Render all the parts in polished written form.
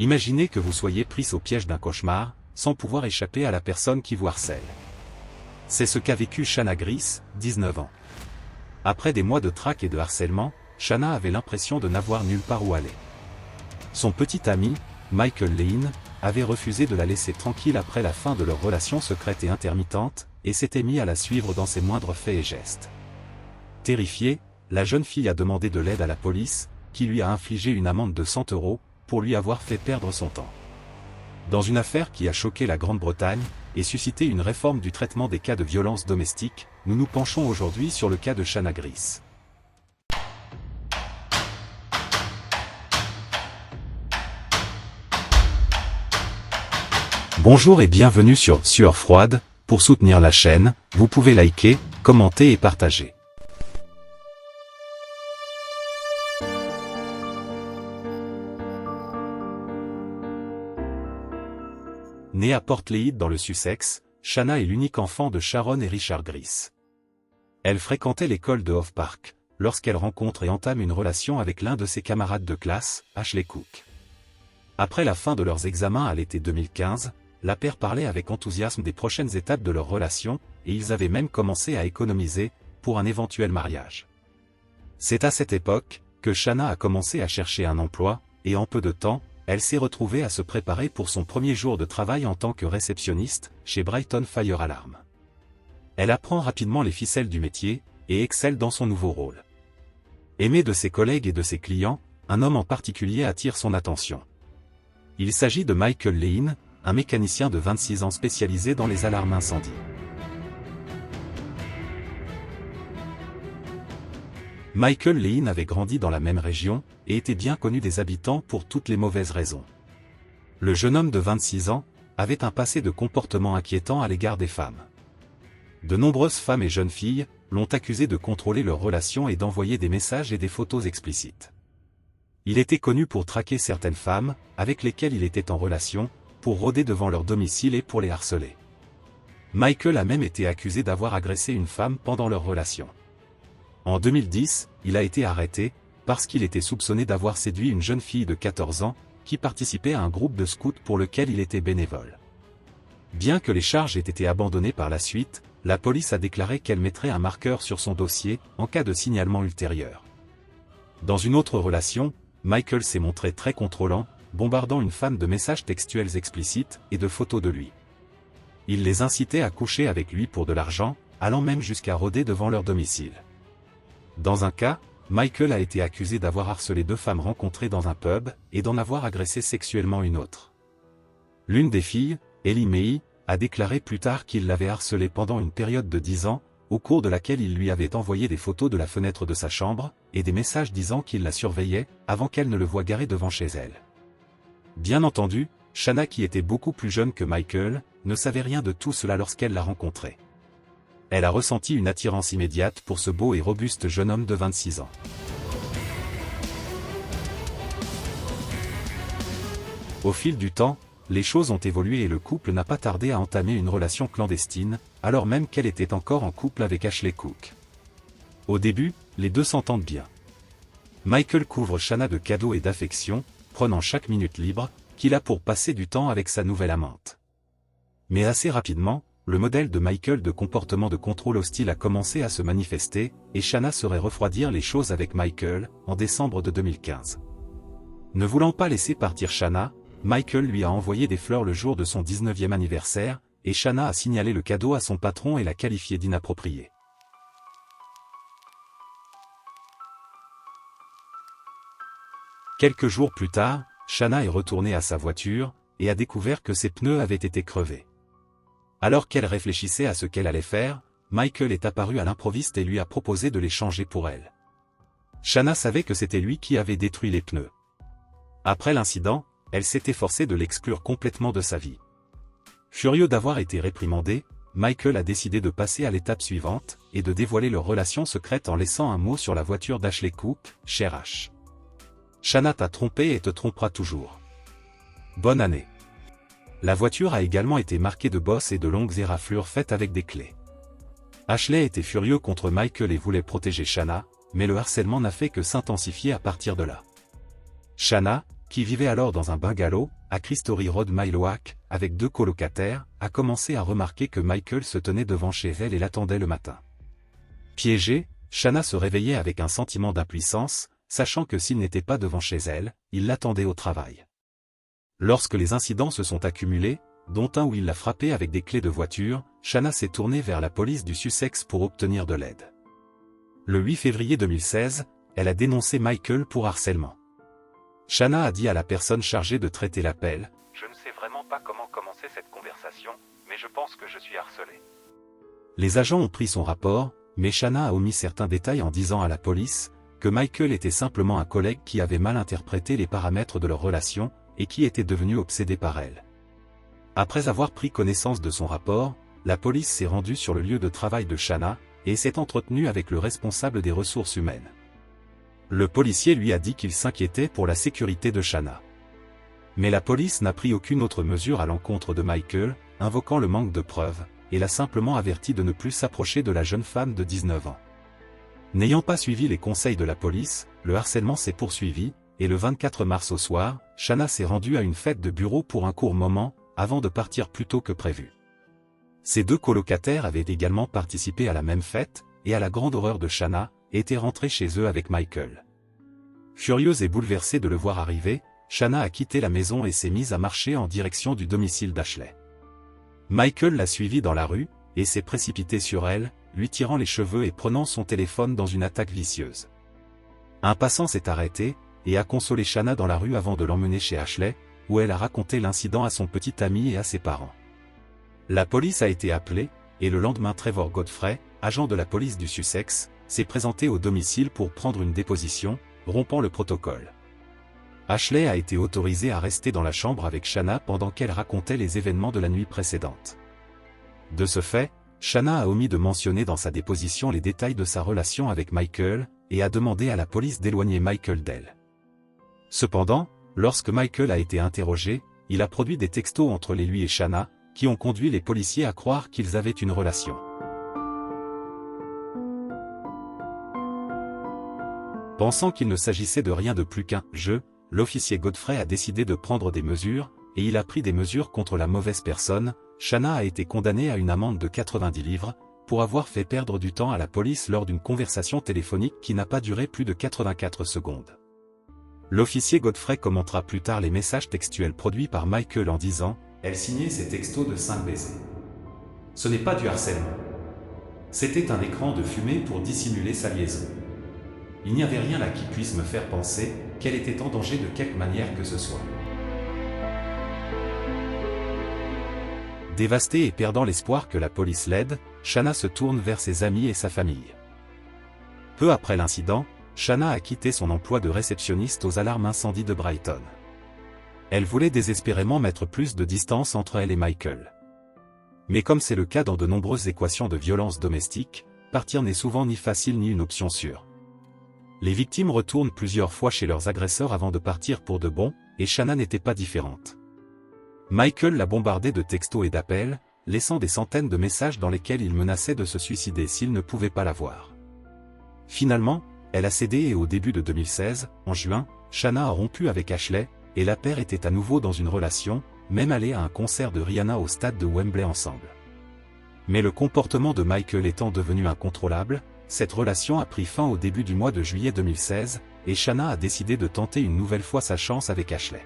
Imaginez que vous soyez pris au piège d'un cauchemar, sans pouvoir échapper à la personne qui vous harcèle. C'est ce qu'a vécu Shanna Gris, 19 ans. Après des mois de traque et de harcèlement, Shanna avait l'impression de n'avoir nulle part où aller. Son petit ami, Michael Lane, avait refusé de la laisser tranquille après la fin de leur relation secrète et intermittente, et s'était mis à la suivre dans ses moindres faits et gestes. Terrifiée, la jeune fille a demandé de l'aide à la police, qui lui a infligé une amende de 100 € pour lui avoir fait perdre son temps. Dans une affaire qui a choqué la Grande-Bretagne et suscité une réforme du traitement des cas de violence domestique, nous nous penchons aujourd'hui sur le cas de Shanna Gris. Bonjour et bienvenue sur Sueur Froide. Pour soutenir la chaîne, vous pouvez liker, commenter et partager. Née à Portleigh dans le Sussex, Shanna est l'unique enfant de Sharon et Richard Gris. Elle fréquentait l'école de Hove Park, lorsqu'elle rencontre et entame une relation avec l'un de ses camarades de classe, Ashley Cook. Après la fin de leurs examens à l'été 2015, la paire parlait avec enthousiasme des prochaines étapes de leur relation, et ils avaient même commencé à économiser, pour un éventuel mariage. C'est à cette époque, que Shanna a commencé à chercher un emploi, et en peu de temps, elle s'est retrouvée à se préparer pour son premier jour de travail en tant que réceptionniste, chez Brighton Fire Alarm. Elle apprend rapidement les ficelles du métier, et excelle dans son nouveau rôle. Aimée de ses collègues et de ses clients, un homme en particulier attire son attention. Il s'agit de Michael Lane, un mécanicien de 26 ans spécialisé dans les alarmes incendie. Michael Lane avait grandi dans la même région, et était bien connu des habitants pour toutes les mauvaises raisons. Le jeune homme de 26 ans, avait un passé de comportement inquiétant à l'égard des femmes. De nombreuses femmes et jeunes filles, l'ont accusé de contrôler leurs relations et d'envoyer des messages et des photos explicites. Il était connu pour traquer certaines femmes, avec lesquelles il était en relation, pour rôder devant leur domicile et pour les harceler. Michael a même été accusé d'avoir agressé une femme pendant leur relation. En 2010, il a été arrêté, parce qu'il était soupçonné d'avoir séduit une jeune fille de 14 ans, qui participait à un groupe de scouts pour lequel il était bénévole. Bien que les charges aient été abandonnées par la suite, la police a déclaré qu'elle mettrait un marqueur sur son dossier, en cas de signalement ultérieur. Dans une autre relation, Michael s'est montré très contrôlant, bombardant une femme de messages textuels explicites et de photos de lui. Il les incitait à coucher avec lui pour de l'argent, allant même jusqu'à rôder devant leur domicile. Dans un cas, Michael a été accusé d'avoir harcelé 2 femmes rencontrées dans un pub, et d'en avoir agressé sexuellement une autre. L'une des filles, Ellie May, a déclaré plus tard qu'il l'avait harcelée pendant une période de 10 ans, au cours de laquelle il lui avait envoyé des photos de la fenêtre de sa chambre, et des messages disant qu'il la surveillait, avant qu'elle ne le voie garer devant chez elle. Bien entendu, Shanna, qui était beaucoup plus jeune que Michael, ne savait rien de tout cela lorsqu'elle l'a rencontré. Elle a ressenti une attirance immédiate pour ce beau et robuste jeune homme de 26 ans. Au fil du temps, les choses ont évolué et le couple n'a pas tardé à entamer une relation clandestine, alors même qu'elle était encore en couple avec Ashley Cook. Au début, les deux s'entendent bien. Michael couvre Shanna de cadeaux et d'affection, prenant chaque minute libre, qu'il a pour passer du temps avec sa nouvelle amante. Mais assez rapidement, le modèle de Michael de comportement de contrôle hostile a commencé à se manifester, et Shanna saurait refroidir les choses avec Michael, en décembre de 2015. Ne voulant pas laisser partir Shanna, Michael lui a envoyé des fleurs le jour de son 19e anniversaire, et Shanna a signalé le cadeau à son patron et l'a qualifié d'inapproprié. Quelques jours plus tard, Shanna est retournée à sa voiture, et a découvert que ses pneus avaient été crevés. Alors qu'elle réfléchissait à ce qu'elle allait faire, Michael est apparu à l'improviste et lui a proposé de les changer pour elle. Shanna savait que c'était lui qui avait détruit les pneus. Après l'incident, elle s'est efforcée de l'exclure complètement de sa vie. Furieux d'avoir été réprimandé, Michael a décidé de passer à l'étape suivante, et de dévoiler leur relation secrète en laissant un mot sur la voiture d'Ashley Cook, cher H. Shanna t'a trompé et te trompera toujours. Bonne année. La voiture a également été marquée de bosses et de longues éraflures faites avec des clés. Ashley était furieux contre Michael et voulait protéger Shanna, mais le harcèlement n'a fait que s'intensifier à partir de là. Shanna, qui vivait alors dans un bungalow, à Christory Road Miloak, avec 2 colocataires, a commencé à remarquer que Michael se tenait devant chez elle et l'attendait le matin. Piégée, Shanna se réveillait avec un sentiment d'impuissance, sachant que s'il n'était pas devant chez elle, il l'attendait au travail. Lorsque les incidents se sont accumulés, dont un où il l'a frappé avec des clés de voiture, Shanna s'est tournée vers la police du Sussex pour obtenir de l'aide. Le 8 février 2016, elle a dénoncé Michael pour harcèlement. Shanna a dit à la personne chargée de traiter l'appel, « Je ne sais vraiment pas comment commencer cette conversation, mais je pense que je suis harcelée. » Les agents ont pris son rapport, mais Shanna a omis certains détails en disant à la police que Michael était simplement un collègue qui avait mal interprété les paramètres de leur relation et qui était devenu obsédé par elle. Après avoir pris connaissance de son rapport, la police s'est rendue sur le lieu de travail de Shanna et s'est entretenue avec le responsable des ressources humaines. Le policier lui a dit qu'il s'inquiétait pour la sécurité de Shanna. Mais la police n'a pris aucune autre mesure à l'encontre de Michael, invoquant le manque de preuves, et l'a simplement averti de ne plus s'approcher de la jeune femme de 19 ans. N'ayant pas suivi les conseils de la police, le harcèlement s'est poursuivi, et le 24 mars au soir, Shanna s'est rendue à une fête de bureau pour un court moment, avant de partir plus tôt que prévu. Ses 2 colocataires avaient également participé à la même fête, et à la grande horreur de Shanna, étaient rentrés chez eux avec Michael. Furieuse et bouleversée de le voir arriver, Shanna a quitté la maison et s'est mise à marcher en direction du domicile d'Ashley. Michael l'a suivie dans la rue, et s'est précipité sur elle, lui tirant les cheveux et prenant son téléphone dans une attaque vicieuse. Un passant s'est arrêté, et a consolé Shanna dans la rue avant de l'emmener chez Ashley, où elle a raconté l'incident à son petit ami et à ses parents. La police a été appelée, et le lendemain Trevor Godfrey, agent de la police du Sussex, s'est présenté au domicile pour prendre une déposition, rompant le protocole. Ashley a été autorisée à rester dans la chambre avec Shanna pendant qu'elle racontait les événements de la nuit précédente. De ce fait, Shanna a omis de mentionner dans sa déposition les détails de sa relation avec Michael, et a demandé à la police d'éloigner Michael d'elle. Cependant, lorsque Michael a été interrogé, il a produit des textos entre lui et Shanna, qui ont conduit les policiers à croire qu'ils avaient une relation. Pensant qu'il ne s'agissait de rien de plus qu'un « jeu », l'officier Godfrey a décidé de prendre des mesures, et il a pris des mesures contre la mauvaise personne. Shanna a été condamnée à une amende de 90 livres, pour avoir fait perdre du temps à la police lors d'une conversation téléphonique qui n'a pas duré plus de 84 secondes. L'officier Godfrey commentera plus tard les messages textuels produits par Michael en disant « Elle signait ses textos de 5 baisers. Ce n'est pas du harcèlement. C'était un écran de fumée pour dissimuler sa liaison. Il n'y avait rien là qui puisse me faire penser qu'elle était en danger de quelque manière que ce soit. » Dévastée et perdant l'espoir que la police l'aide, Shanna se tourne vers ses amis et sa famille. Peu après l'incident, Shanna a quitté son emploi de réceptionniste aux alarmes incendie de Brighton. Elle voulait désespérément mettre plus de distance entre elle et Michael. Mais comme c'est le cas dans de nombreuses équations de violence domestique, partir n'est souvent ni facile ni une option sûre. Les victimes retournent plusieurs fois chez leurs agresseurs avant de partir pour de bon, et Shanna n'était pas différente. Michael l'a bombardée de textos et d'appels, laissant des centaines de messages dans lesquels il menaçait de se suicider s'il ne pouvait pas la voir. Finalement, elle a cédé et au début de 2016, en juin, Shanna a rompu avec Ashley, et la paire était à nouveau dans une relation, même allés à un concert de Rihanna au stade de Wembley ensemble. Mais le comportement de Michael étant devenu incontrôlable, cette relation a pris fin au début du mois de juillet 2016, et Shanna a décidé de tenter une nouvelle fois sa chance avec Ashley.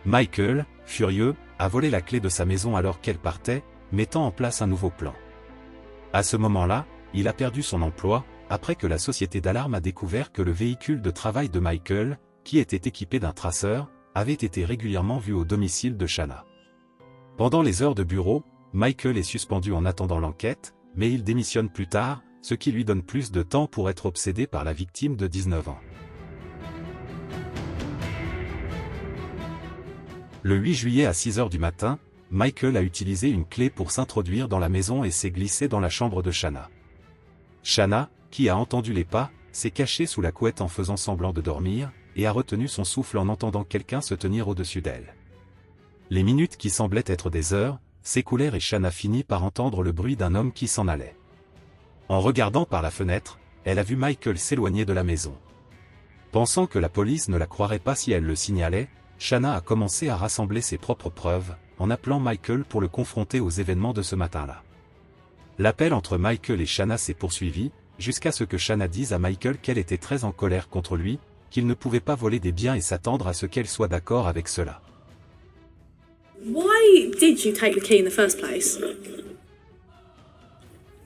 Michael, furieux, a volé la clé de sa maison alors qu'elle partait, mettant en place un nouveau plan. À ce moment-là, il a perdu son emploi, après que la société d'alarme a découvert que le véhicule de travail de Michael, qui était équipé d'un traceur, avait été régulièrement vu au domicile de Shanna. Pendant les heures de bureau, Michael est suspendu en attendant l'enquête, mais il démissionne plus tard, ce qui lui donne plus de temps pour être obsédé par la victime de 19 ans. Le 8 juillet à 6 h du matin, Michael a utilisé une clé pour s'introduire dans la maison et s'est glissé dans la chambre de Shanna. Shanna, qui a entendu les pas, s'est cachée sous la couette en faisant semblant de dormir, et a retenu son souffle en entendant quelqu'un se tenir au-dessus d'elle. Les minutes qui semblaient être des heures, s'écoulèrent et Shanna finit par entendre le bruit d'un homme qui s'en allait. En regardant par la fenêtre, elle a vu Michael s'éloigner de la maison. Pensant que la police ne la croirait pas si elle le signalait, Shanna a commencé à rassembler ses propres preuves, en appelant Michael pour le confronter aux événements de ce matin-là. L'appel entre Michael et Shanna s'est poursuivi, jusqu'à ce que Shanna dise à Michael qu'elle était très en colère contre lui, qu'il ne pouvait pas voler des biens et s'attendre à ce qu'elle soit d'accord avec cela. Why did you take the key in the first place?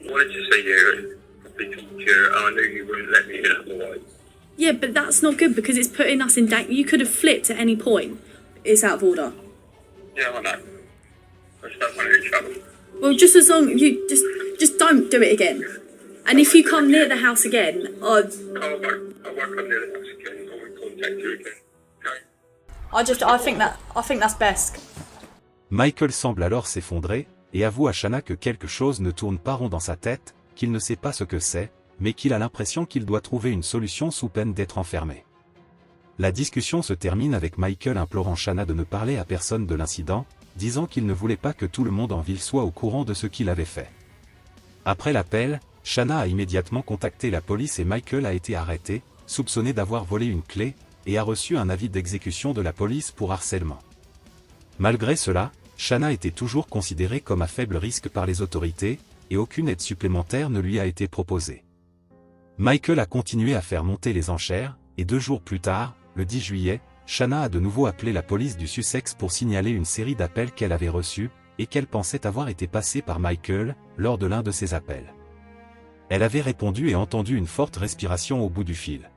I wanted to see you and be talking to you, and I knew you wouldn't let me in otherwise. Yeah, but that's not good because it's putting us in danger. You could have flipped at any point. It's out of order. Yeah, I know. I just don't want any trouble. Well, just as long you just don't do it again. And if you come near the house again, I won't come near the house again. I won't contact you again. Okay? I think that's best. Michael semble alors s'effondrer, et avoue à Shanna que quelque chose ne tourne pas rond dans sa tête, qu'il ne sait pas ce que c'est, mais qu'il a l'impression qu'il doit trouver une solution sous peine d'être enfermé. La discussion se termine avec Michael implorant Shanna de ne parler à personne de l'incident, disant qu'il ne voulait pas que tout le monde en ville soit au courant de ce qu'il avait fait. Après l'appel, Shanna a immédiatement contacté la police et Michael a été arrêté, soupçonné d'avoir volé une clé, et a reçu un avis d'exécution de la police pour harcèlement. Malgré cela, Shanna était toujours considérée comme à faible risque par les autorités, et aucune aide supplémentaire ne lui a été proposée. Michael a continué à faire monter les enchères, et 2 jours plus tard, le 10 juillet, Shanna a de nouveau appelé la police du Sussex pour signaler une série d'appels qu'elle avait reçus, et qu'elle pensait avoir été passés par Michael, lors de l'un de ces appels. Elle avait répondu et entendu une forte respiration au bout du fil.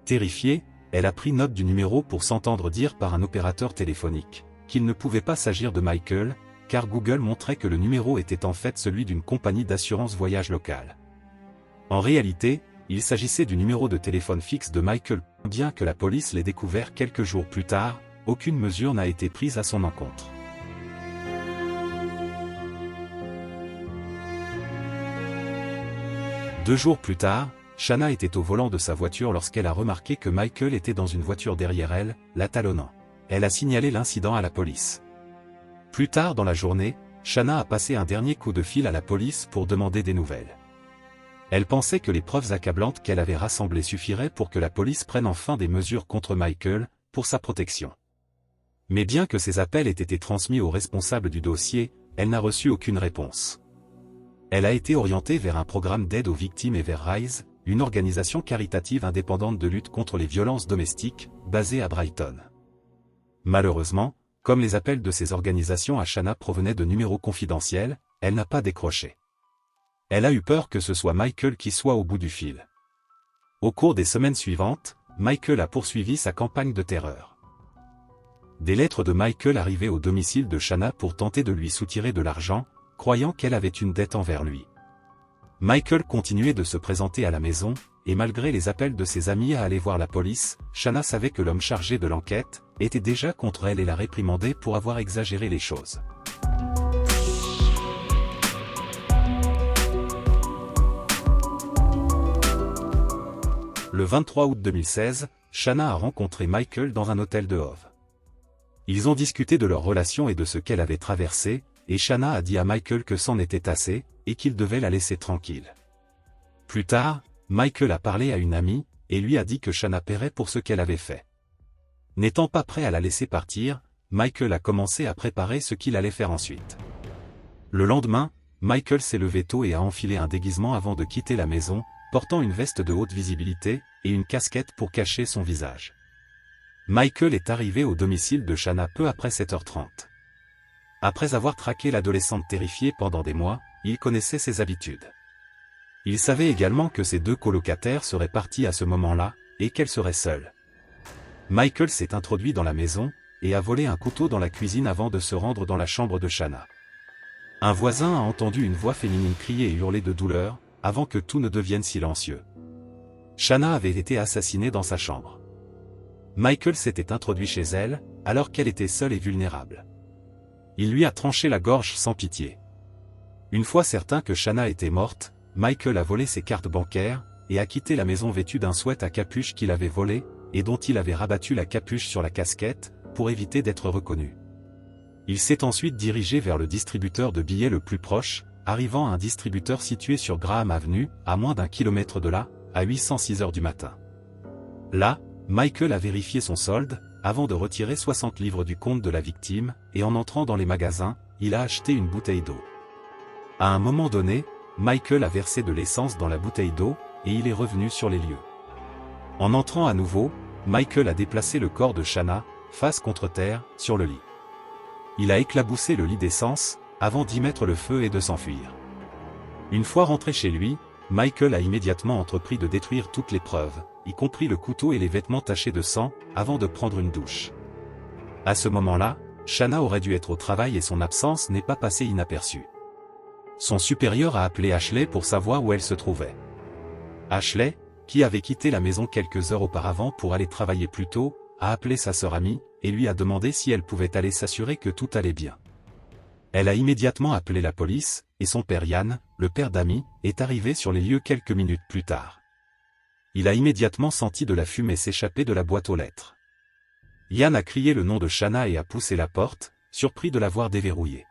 Terrifiée, elle a pris note du numéro pour s'entendre dire par un opérateur téléphonique qu'il ne pouvait pas s'agir de Michael, car Google montrait que le numéro était en fait celui d'une compagnie d'assurance voyage locale. En réalité, il s'agissait du numéro de téléphone fixe de Michael. Bien que la police l'ait découvert quelques jours plus tard, aucune mesure n'a été prise à son encontre. Deux jours plus tard, Shanna était au volant de sa voiture lorsqu'elle a remarqué que Michael était dans une voiture derrière elle, la talonnant. Elle a signalé l'incident à la police. Plus tard dans la journée, Shanna a passé un dernier coup de fil à la police pour demander des nouvelles. Elle pensait que les preuves accablantes qu'elle avait rassemblées suffiraient pour que la police prenne enfin des mesures contre Michael, pour sa protection. Mais bien que ces appels aient été transmis aux responsables du dossier, elle n'a reçu aucune réponse. Elle a été orientée vers un programme d'aide aux victimes et vers Rise, une organisation caritative indépendante de lutte contre les violences domestiques, basée à Brighton. Malheureusement, comme les appels de ces organisations à Shanna provenaient de numéros confidentiels, elle n'a pas décroché. Elle a eu peur que ce soit Michael qui soit au bout du fil. Au cours des semaines suivantes, Michael a poursuivi sa campagne de terreur. Des lettres de Michael arrivaient au domicile de Shanna pour tenter de lui soutirer de l'argent, croyant qu'elle avait une dette envers lui. Michael continuait de se présenter à la maison, et malgré les appels de ses amis à aller voir la police, Shanna savait que l'homme chargé de l'enquête était déjà contre elle et la réprimandait pour avoir exagéré les choses. Le 23 août 2016, Shanna a rencontré Michael dans un hôtel de Hove. Ils ont discuté de leur relation et de ce qu'elle avait traversé, et Shanna a dit à Michael que c'en était assez, et qu'il devait la laisser tranquille. Plus tard, Michael a parlé à une amie, et lui a dit que Shanna paierait pour ce qu'elle avait fait. N'étant pas prêt à la laisser partir, Michael a commencé à préparer ce qu'il allait faire ensuite. Le lendemain, Michael s'est levé tôt et a enfilé un déguisement avant de quitter la maison, portant une veste de haute visibilité, et une casquette pour cacher son visage. Michael est arrivé au domicile de Shanna peu après 7h30. Après avoir traqué l'adolescente terrifiée pendant des mois, il connaissait ses habitudes. Il savait également que ses 2 colocataires seraient partis à ce moment-là, et qu'elle serait seule. Michael s'est introduit dans la maison, et a volé un couteau dans la cuisine avant de se rendre dans la chambre de Shanna. Un voisin a entendu une voix féminine crier et hurler de douleur, avant que tout ne devienne silencieux. Shanna avait été assassinée dans sa chambre. Michael s'était introduit chez elle, alors qu'elle était seule et vulnérable. Il lui a tranché la gorge sans pitié. Une fois certain que Shanna était morte, Michael a volé ses cartes bancaires, et a quitté la maison vêtu d'un sweat à capuche qu'il avait volé, et dont il avait rabattu la capuche sur la casquette, pour éviter d'être reconnu. Il s'est ensuite dirigé vers le distributeur de billets le plus proche, arrivant à un distributeur situé sur Graham Avenue, à moins d'1 kilomètre de là, à 806 heures du matin. Là, Michael a vérifié son solde, avant de retirer 60 livres du compte de la victime, et en entrant dans les magasins, il a acheté une bouteille d'eau. À un moment donné, Michael a versé de l'essence dans la bouteille d'eau, et il est revenu sur les lieux. En entrant à nouveau, Michael a déplacé le corps de Shanna, face contre terre, sur le lit. Il a éclaboussé le lit d'essence, avant d'y mettre le feu et de s'enfuir. Une fois rentré chez lui, Michael a immédiatement entrepris de détruire toutes les preuves, y compris le couteau et les vêtements tachés de sang, avant de prendre une douche. À ce moment-là, Shanna aurait dû être au travail et son absence n'est pas passée inaperçue. Son supérieur a appelé Ashley pour savoir où elle se trouvait. Ashley, qui avait quitté la maison quelques heures auparavant pour aller travailler plus tôt, a appelé sa sœur Amy, et lui a demandé si elle pouvait aller s'assurer que tout allait bien. Elle a immédiatement appelé la police, et son père Yann, le père d'Amy, est arrivé sur les lieux quelques minutes plus tard. Il a immédiatement senti de la fumée s'échapper de la boîte aux lettres. Yann a crié le nom de Shanna et a poussé la porte, surpris de la voir déverrouillée.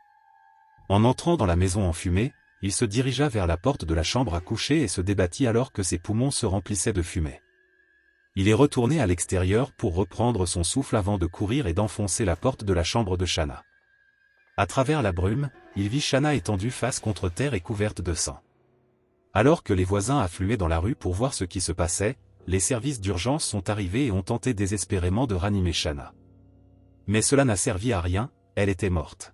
En entrant dans la maison enfumée, il se dirigea vers la porte de la chambre à coucher et se débattit alors que ses poumons se remplissaient de fumée. Il est retourné à l'extérieur pour reprendre son souffle avant de courir et d'enfoncer la porte de la chambre de Shanna. À travers la brume, il vit Shanna étendue face contre terre et couverte de sang. Alors que les voisins affluaient dans la rue pour voir ce qui se passait, les services d'urgence sont arrivés et ont tenté désespérément de ranimer Shanna. Mais cela n'a servi à rien, elle était morte.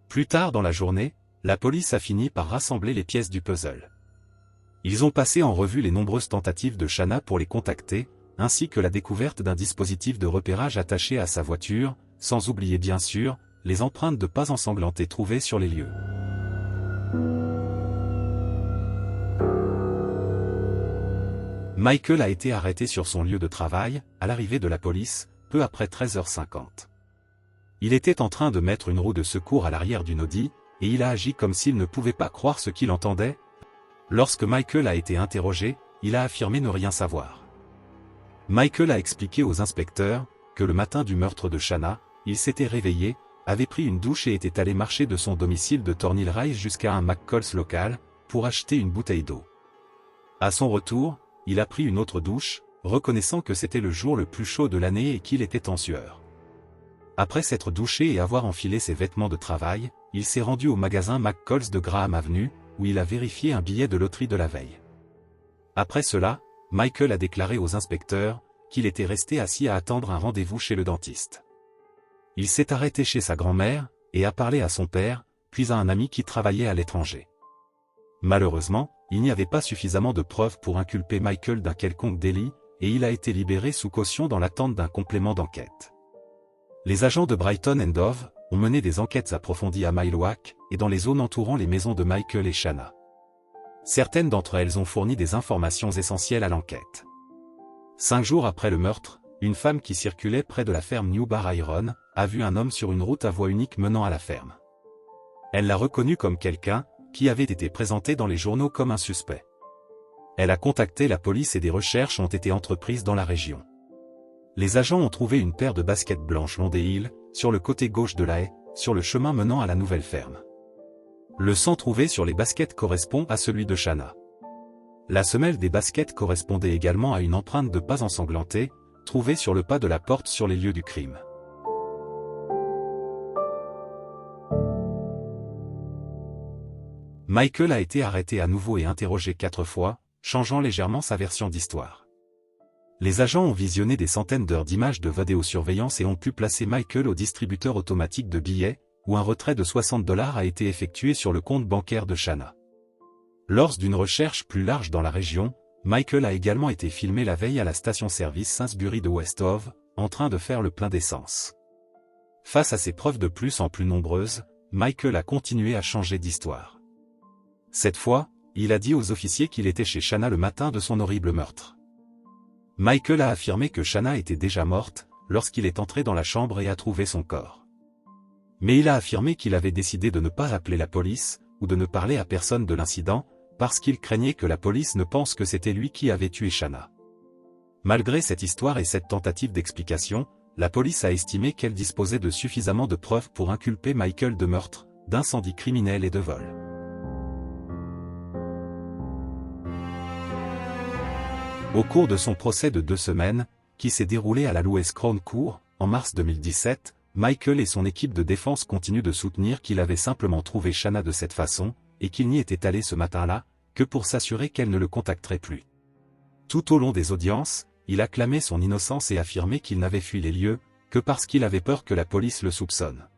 Plus tard dans la journée, la police a fini par rassembler les pièces du puzzle. Ils ont passé en revue les nombreuses tentatives de Shanna pour les contacter, ainsi que la découverte d'un dispositif de repérage attaché à sa voiture, sans oublier bien sûr, les empreintes de pas ensanglantées trouvées sur les lieux. Michael a été arrêté sur son lieu de travail, à l'arrivée de la police, peu après 13h50. Il était en train de mettre une roue de secours à l'arrière d'une Audi, et il a agi comme s'il ne pouvait pas croire ce qu'il entendait. Lorsque Michael a été interrogé, il a affirmé ne rien savoir. Michael a expliqué aux inspecteurs que le matin du meurtre de Shanna, il s'était réveillé, avait pris une douche et était allé marcher de son domicile de Thornhill Rise jusqu'à un McCall's local, pour acheter une bouteille d'eau. À son retour, il a pris une autre douche, reconnaissant que c'était le jour le plus chaud de l'année et qu'il était en sueur. Après s'être douché et avoir enfilé ses vêtements de travail, il s'est rendu au magasin McCall's de Graham Avenue, où il a vérifié un billet de loterie de la veille. Après cela, Michael a déclaré aux inspecteurs qu'il était resté assis à attendre un rendez-vous chez le dentiste. Il s'est arrêté chez sa grand-mère, et a parlé à son père, puis à un ami qui travaillait à l'étranger. Malheureusement, il n'y avait pas suffisamment de preuves pour inculper Michael d'un quelconque délit, et il a été libéré sous caution dans l'attente d'un complément d'enquête. Les agents de Brighton and Hove ont mené des enquêtes approfondies à Milwaukee, et dans les zones entourant les maisons de Michael et Shanna. Certaines d'entre elles ont fourni des informations essentielles à l'enquête. 5 jours après le meurtre, une femme qui circulait près de la ferme New Bar Iron a vu un homme sur une route à voie unique menant à la ferme. Elle l'a reconnu comme quelqu'un qui avait été présenté dans les journaux comme un suspect. Elle a contacté la police et des recherches ont été entreprises dans la région. Les agents ont trouvé une paire de baskets blanches Long des Hills, sur le côté gauche de la haie, sur le chemin menant à la nouvelle ferme. Le sang trouvé sur les baskets correspond à celui de Shanna. La semelle des baskets correspondait également à une empreinte de pas ensanglantée, trouvée sur le pas de la porte sur les lieux du crime. Michael a été arrêté à nouveau et interrogé 4 fois, changeant légèrement sa version d'histoire. Les agents ont visionné des centaines d'heures d'images de vidéosurveillance et ont pu placer Michael au distributeur automatique de billets, où un retrait de $60 a été effectué sur le compte bancaire de Shanna. Lors d'une recherche plus large dans la région, Michael a également été filmé la veille à la station-service Sainsbury de West Hove, en train de faire le plein d'essence. Face à ces preuves de plus en plus nombreuses, Michael a continué à changer d'histoire. Cette fois, il a dit aux officiers qu'il était chez Shanna le matin de son horrible meurtre. Michael a affirmé que Shanna était déjà morte, lorsqu'il est entré dans la chambre et a trouvé son corps. Mais il a affirmé qu'il avait décidé de ne pas appeler la police, ou de ne parler à personne de l'incident, parce qu'il craignait que la police ne pense que c'était lui qui avait tué Shanna. Malgré cette histoire et cette tentative d'explication, la police a estimé qu'elle disposait de suffisamment de preuves pour inculper Michael de meurtre, d'incendie criminel et de vol. Au cours de son procès de 2 semaines, qui s'est déroulé à la Lewes Crown Court, en mars 2017, Michael et son équipe de défense continuent de soutenir qu'il avait simplement trouvé Shanna de cette façon, et qu'il n'y était allé ce matin-là, que pour s'assurer qu'elle ne le contacterait plus. Tout au long des audiences, il a clamé son innocence et affirmé qu'il n'avait fui les lieux, que parce qu'il avait peur que la police le soupçonne.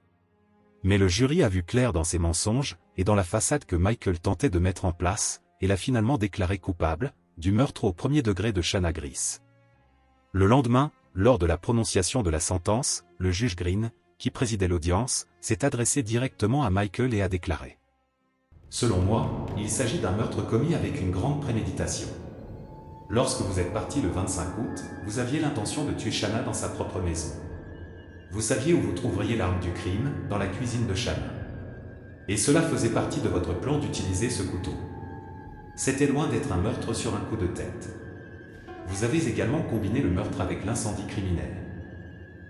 Mais le jury a vu clair dans ses mensonges, et dans la façade que Michael tentait de mettre en place, et l'a finalement déclaré coupable, du meurtre au premier degré de Shanna Gris. Le lendemain, lors de la prononciation de la sentence, le juge Green, qui présidait l'audience, s'est adressé directement à Michael et a déclaré: Selon moi, il s'agit d'un meurtre commis avec une grande préméditation. Lorsque vous êtes parti le 25 août, vous aviez l'intention de tuer Shanna dans sa propre maison. Vous saviez où vous trouveriez l'arme du crime, dans la cuisine de Shanna. Et cela faisait partie de votre plan d'utiliser ce couteau. C'était loin d'être un meurtre sur un coup de tête. Vous avez également combiné le meurtre avec l'incendie criminel.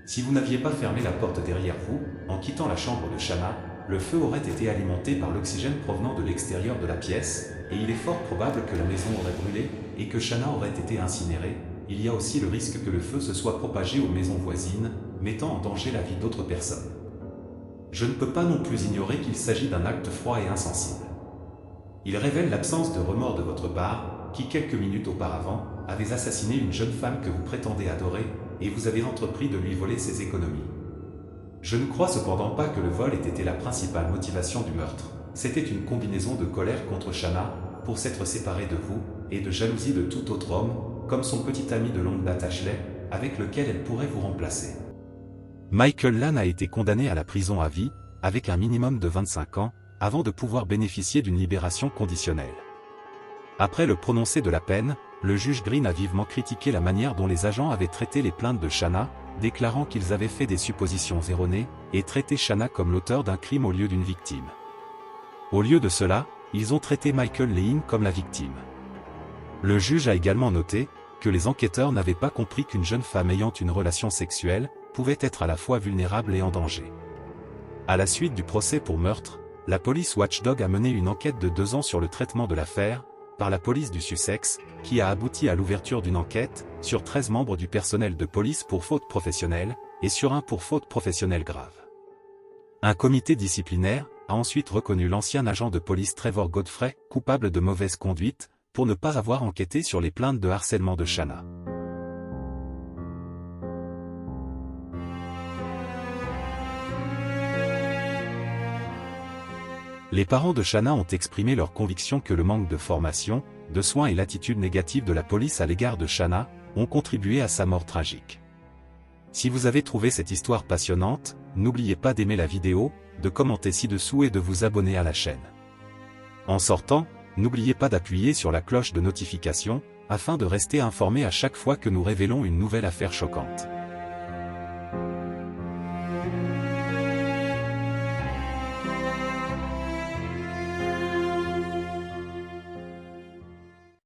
Si vous n'aviez pas fermé la porte derrière vous, en quittant la chambre de Shanna, le feu aurait été alimenté par l'oxygène provenant de l'extérieur de la pièce, et il est fort probable que la maison aurait brûlé, et que Shanna aurait été incinérée. Il y a aussi le risque que le feu se soit propagé aux maisons voisines, mettant en danger la vie d'autres personnes. Je ne peux pas non plus ignorer qu'il s'agit d'un acte froid et insensible. Il révèle l'absence de remords de votre part, qui quelques minutes auparavant, avez assassiné une jeune femme que vous prétendez adorer, et vous avez entrepris de lui voler ses économies. Je ne crois cependant pas que le vol ait été la principale motivation du meurtre. C'était une combinaison de colère contre Shanna, pour s'être séparée de vous, et de jalousie de tout autre homme, comme son petit ami de longue date Ashley, avec lequel elle pourrait vous remplacer. Michael Lann a été condamné à la prison à vie, avec un minimum de 25 ans, avant de pouvoir bénéficier d'une libération conditionnelle. Après le prononcé de la peine, le juge Green a vivement critiqué la manière dont les agents avaient traité les plaintes de Shanna, déclarant qu'ils avaient fait des suppositions erronées, et traité Shanna comme l'auteur d'un crime au lieu d'une victime. Au lieu de cela, ils ont traité Michael Lane comme la victime. Le juge a également noté que les enquêteurs n'avaient pas compris qu'une jeune femme ayant une relation sexuelle pouvait être à la fois vulnérable et en danger. À la suite du procès pour meurtre, la police Watchdog a mené une enquête de 2 ans sur le traitement de l'affaire, par la police du Sussex, qui a abouti à l'ouverture d'une enquête sur 13 membres du personnel de police pour faute professionnelle, et sur un pour faute professionnelle grave. Un comité disciplinaire a ensuite reconnu l'ancien agent de police Trevor Godfrey coupable de mauvaise conduite, pour ne pas avoir enquêté sur les plaintes de harcèlement de Shanna. Les parents de Shanna ont exprimé leur conviction que le manque de formation, de soins et l'attitude négative de la police à l'égard de Shanna ont contribué à sa mort tragique. Si vous avez trouvé cette histoire passionnante, n'oubliez pas d'aimer la vidéo, de commenter ci-dessous et de vous abonner à la chaîne. En sortant, n'oubliez pas d'appuyer sur la cloche de notification, afin de rester informé à chaque fois que nous révélons une nouvelle affaire choquante.